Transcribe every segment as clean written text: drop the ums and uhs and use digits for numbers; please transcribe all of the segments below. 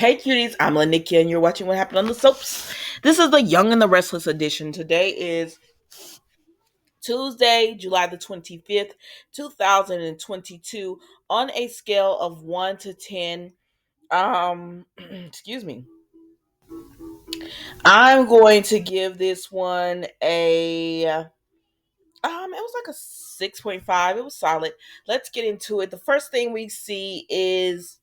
Hey cuties, I'm Lanikia and you're watching What Happened on the Soaps. This is the Young and the Restless edition. Today is Tuesday, July the 25th, 2022. On a scale of 1 to 10, excuse me, I'm going to give this one it was like a 6.5. It was solid. Let's get into it. The first thing we see is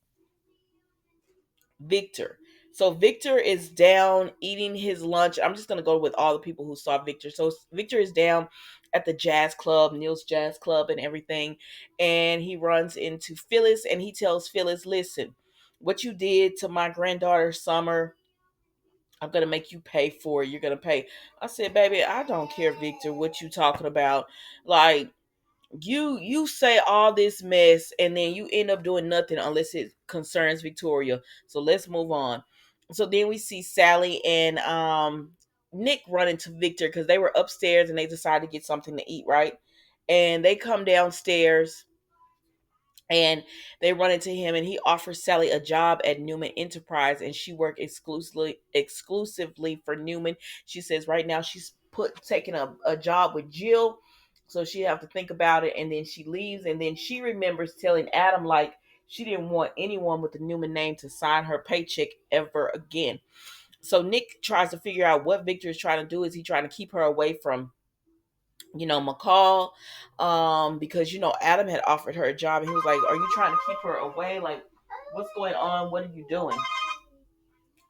Victor. So Victor is down eating his lunch. I'm just gonna go with all the people who saw Victor. So Victor is down at the jazz club, Neil's jazz club, and everything, and he runs into Phyllis and he tells Phyllis, "Listen, what you did to my granddaughter Summer, I'm gonna make you pay for it. You're gonna pay." I said, "Baby, I don't care, Victor. What you talking about? Like." You say all this mess and then you end up doing nothing unless it concerns Victoria. So let's move on. So then we see Sally and Nick running to Victor because they were upstairs and they decided to get something to eat, right? And they come downstairs and they run into him and he offers Sally a job at Newman Enterprise and she worked exclusively for Newman. She says right now she's taking a job with Jill, so she have to think about it, and then she leaves and then she remembers telling Adam like she didn't want anyone with the Newman name to sign her paycheck ever again. So Nick tries to figure out what Victor is trying to do. Is he trying to keep her away from McCall, because Adam had offered her a job and he was like, "Are you trying to keep her away? Like, what's going on? What are you doing?"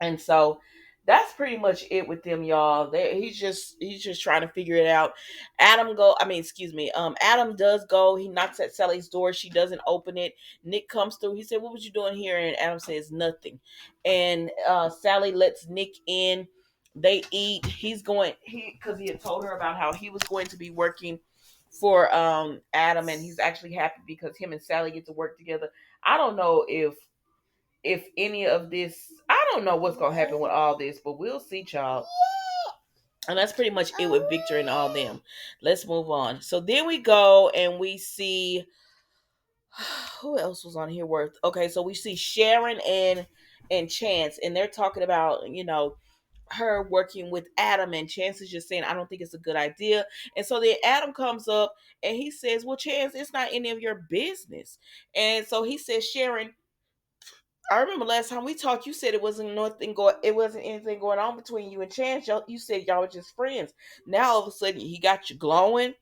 And so that's pretty much it with them, y'all. He's just trying to figure it out. Adam does go. He knocks at Sally's door. She doesn't open it. Nick comes through. He said, "What was you doing here?" And Adam says nothing. And Sally lets Nick in. They eat. Because he had told her about how he was going to be working for Adam, and he's actually happy because him and Sally get to work together. I don't know if any of this, I don't know what's gonna happen with all this, but we'll see, child. And that's pretty much it with Victor and all them. Let's move on. So then we go and we see who else was on here worth. Okay, so we see Sharon and Chance, and they're talking about her working with Adam, and Chance is just saying, "I don't think it's a good idea." And so then Adam comes up and he says, "Well, Chance, it's not any of your business." And so he says, "Sharon, I remember last time we talked, you said it wasn't anything going on between you and Chance. You said y'all were just friends. Now all of a sudden he got you glowing,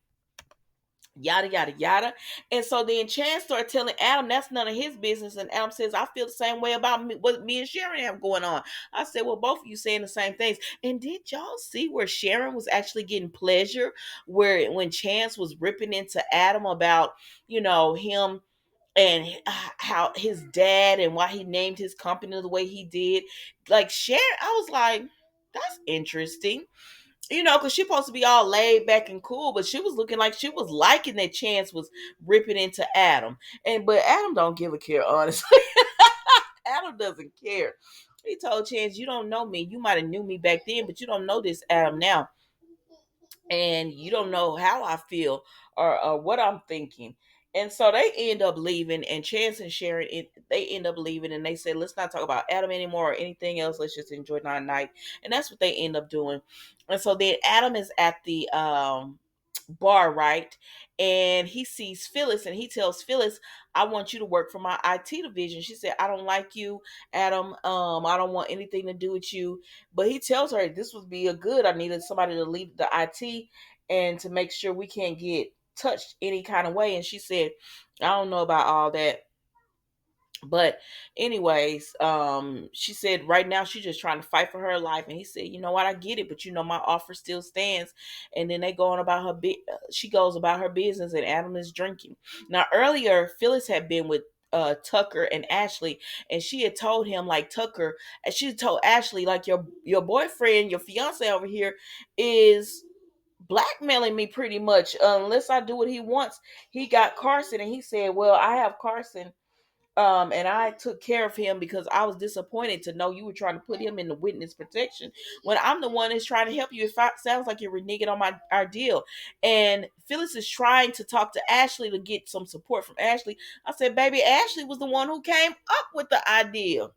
yada yada yada." And so then Chance started telling Adam that's none of his business. And Adam says, "I feel the same way about what me and Sharon have going on." I said, "Well, both of you saying the same things." And did y'all see where Sharon was actually getting pleasure, where when Chance was ripping into Adam about him and how his dad and why he named his company the way he did? Like, Sharon, I was like, that's interesting. Because she's supposed to be all laid back and cool, but she was looking like she was liking that Chance was ripping into Adam. But Adam don't give a care, honestly. Adam doesn't care. He told Chance, "You don't know me. You might have knew me back then, but you don't know this Adam now. And you don't know how I feel or what I'm thinking." And so they end up leaving, and Chance and Sharon, they end up leaving, and they say, "Let's not talk about Adam anymore or anything else. Let's just enjoy our night." And that's what they end up doing. And so then Adam is at the bar, right? And he sees Phyllis and he tells Phyllis, "I want you to work for my IT division." She said, "I don't like you, Adam. I don't want anything to do with you." But he tells her this would be a good. I needed somebody to lead the IT and to make sure we can't get touched any kind of way. And she said, "I don't know about all that." But anyways, she said right now she's just trying to fight for her life. And he said, "You know what, I get it, but my offer still stands." And then they go on about she goes about her business, and Adam is drinking. Now earlier, Phyllis had been with Tucker and Ashley, and she had told him, like, Tucker, and she told Ashley, like, your boyfriend, your fiance over here is blackmailing me pretty much. Unless I do what he wants. He got Carson, and he said, "Well, I have Carson, and I took care of him because I was disappointed to know you were trying to put him in the witness protection when I'm the one that's trying to help you. It sounds like you're reneging on our deal." And Phyllis is trying to talk to Ashley to get some support from Ashley. I said, "Baby, Ashley was the one who came up with the idea."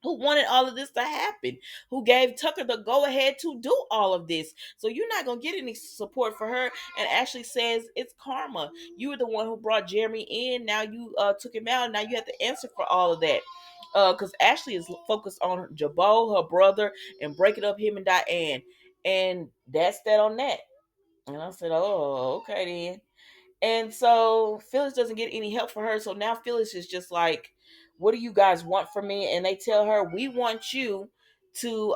who wanted all of this to happen, who gave Tucker the go ahead to do all of this. So you're not gonna get any support for her. And Ashley says it's karma. You were the one who brought Jeremy in. Now you took him out. Now you have to answer for all of that. Because Ashley is focused on Jabot, her brother, and breaking up him and Diane. And that's that on that. And I said, oh, okay then. And so Phyllis doesn't get any help for her. So now Phyllis is just like, what do you guys want from me? And they tell her, we want you to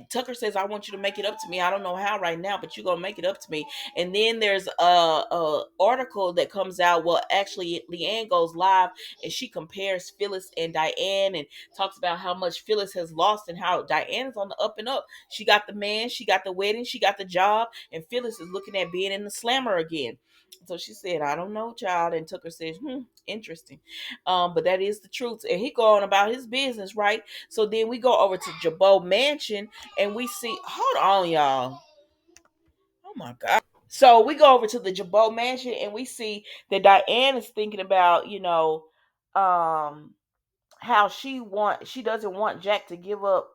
Tucker says, I want you to make it up to me. I don't know how right now, but you're gonna make it up to me. And then there's a article that comes out. Well, actually, Leanne goes live and she compares Phyllis and Diane and talks about how much Phyllis has lost and how Diane is on the up and up. She got the man, she got the wedding, she got the job, and Phyllis is looking at being in the slammer again. So she said, I don't know, child. And Tucker says, interesting. But that is the truth. And he go on about his business, right? So then we go over to Jabot Mansion and we see, hold on, y'all. Oh my God. So we go over to the Jabot Mansion and we see that Diane is thinking about, um, how she doesn't want Jack to give up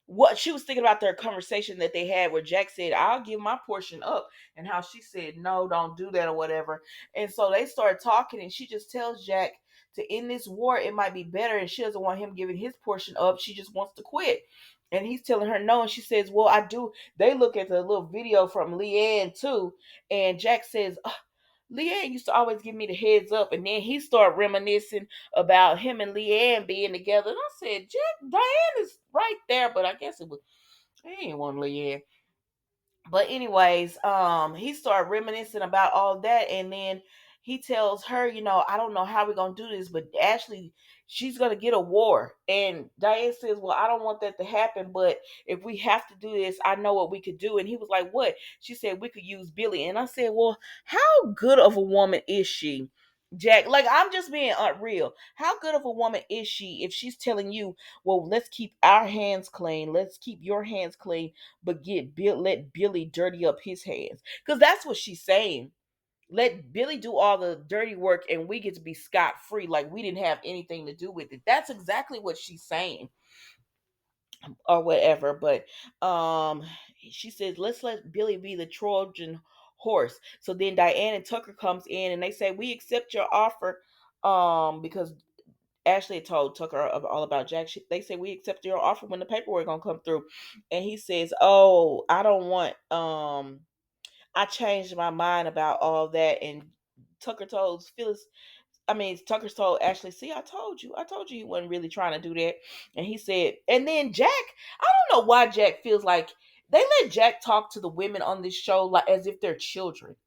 what she was thinking about their conversation that they had where Jack said, I'll give my portion up, and how she said, no, don't do that or whatever. And so they started talking and she just tells Jack to end this war, it might be better, and she doesn't want him giving his portion up. She just wants to quit. And he's telling her no, and she says, well, I do. They look at the little video from Leanne too, and Jack says, Leanne used to always give me the heads up, and then he started reminiscing about him and Leanne being together. And I said, Jack, Diane is right there, but I guess it was he ain't want Leanne. But anyways, he started reminiscing about all that, and then he tells her, I don't know how we're gonna do this, but Ashley, she's gonna get a war. And Diane says, well, I don't want that to happen, but if we have to do this, I know what we could do. And he was like, what? She said, we could use Billy. And I said, well, how good of a woman is she, Jack? Like, I'm just being real. How good of a woman is she if she's telling you, well, let's keep our hands clean, let's keep your hands clean, but let Billy dirty up his hands? Because that's what she's saying. Let Billy do all the dirty work and we get to be scot free, like we didn't have anything to do with it. That's exactly what she's saying, or whatever. But she says, let's let Billy be the Trojan horse. So then Diane and Tucker comes in and they say, we accept your offer, because Ashley had told Tucker all about Jack. They say, we accept your offer when the paperwork gonna come through. And he says, oh, I don't want I changed my mind about all that. And Tucker told Phyllis, Tucker told Ashley, see, I told you he wasn't really trying to do that. And he said, and then Jack, I don't know why Jack feels like they let Jack talk to the women on this show like as if they're children.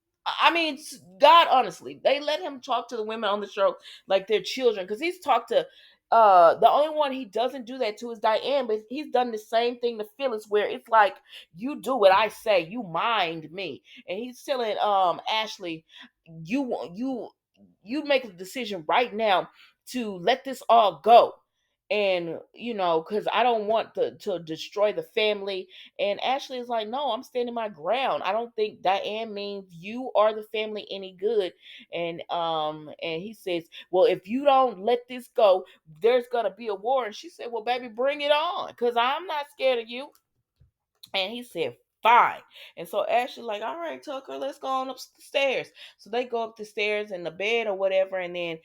God, honestly, they let him talk to the women on the show like they're children, because he's talked to the only one he doesn't do that to is Diane, but he's done the same thing to Phyllis, where it's like, you do what I say, you mind me. And he's telling Ashley, you make a decision right now to let this all go. And because I don't want to destroy the family. And Ashley is like, no, I'm standing my ground. I don't think Diane means you or the family any good. And he says, well, if you don't let this go, there's gonna be a war. And she said, well, baby, bring it on, because I'm not scared of you. And he said, fine. And so Ashley like, all right, Tucker, let's go on upstairs. So they go up the stairs in the bed or whatever. And then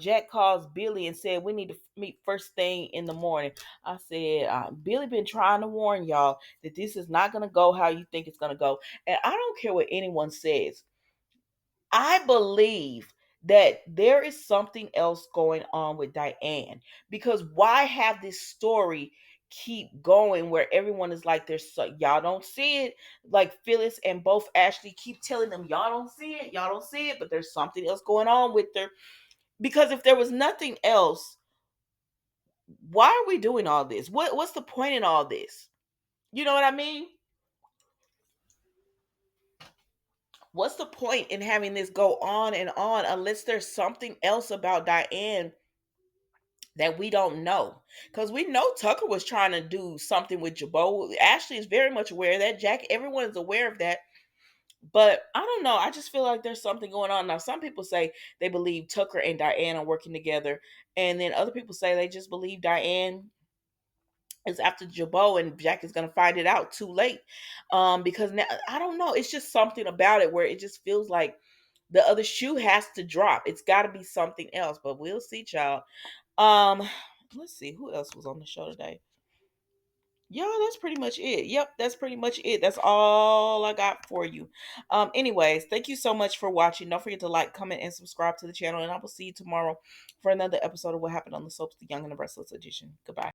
Jack calls Billy and said, we need to meet first thing in the morning. I said, Billy been trying to warn y'all that this is not going to go how you think it's going to go. And I don't care what anyone says. I believe that there is something else going on with Diane, because why have this story keep going where everyone is like, there's y'all don't see it, like Phyllis and both Ashley keep telling them, y'all don't see it, but there's something else going on with her. Because if there was nothing else, why are we doing all this? What's the point in all this? You know what I mean? What's the point in having this go on and on unless there's something else about Diane that we don't know? Because we know Tucker was trying to do something with Jabot. Ashley is very much aware of that. Jack, everyone is aware of that. But I don't know. I just feel like there's something going on. Now, some people say they believe Tucker and Diane are working together. And then other people say they just believe Diane is after Jabot and Jack is going to find it out too late. Because now, I don't know. It's just something about it where it just feels like the other shoe has to drop. It's got to be something else. But we'll see, child. Um, let's see. Who else was on the show today? Yeah, that's pretty much it. Yep, that's pretty much it. That's all I got for you. Anyways, thank you so much for watching. Don't forget to like, comment, and subscribe to the channel. And I will see you tomorrow for another episode of What Happened on the Soaps, the Young and the Restless edition. Goodbye.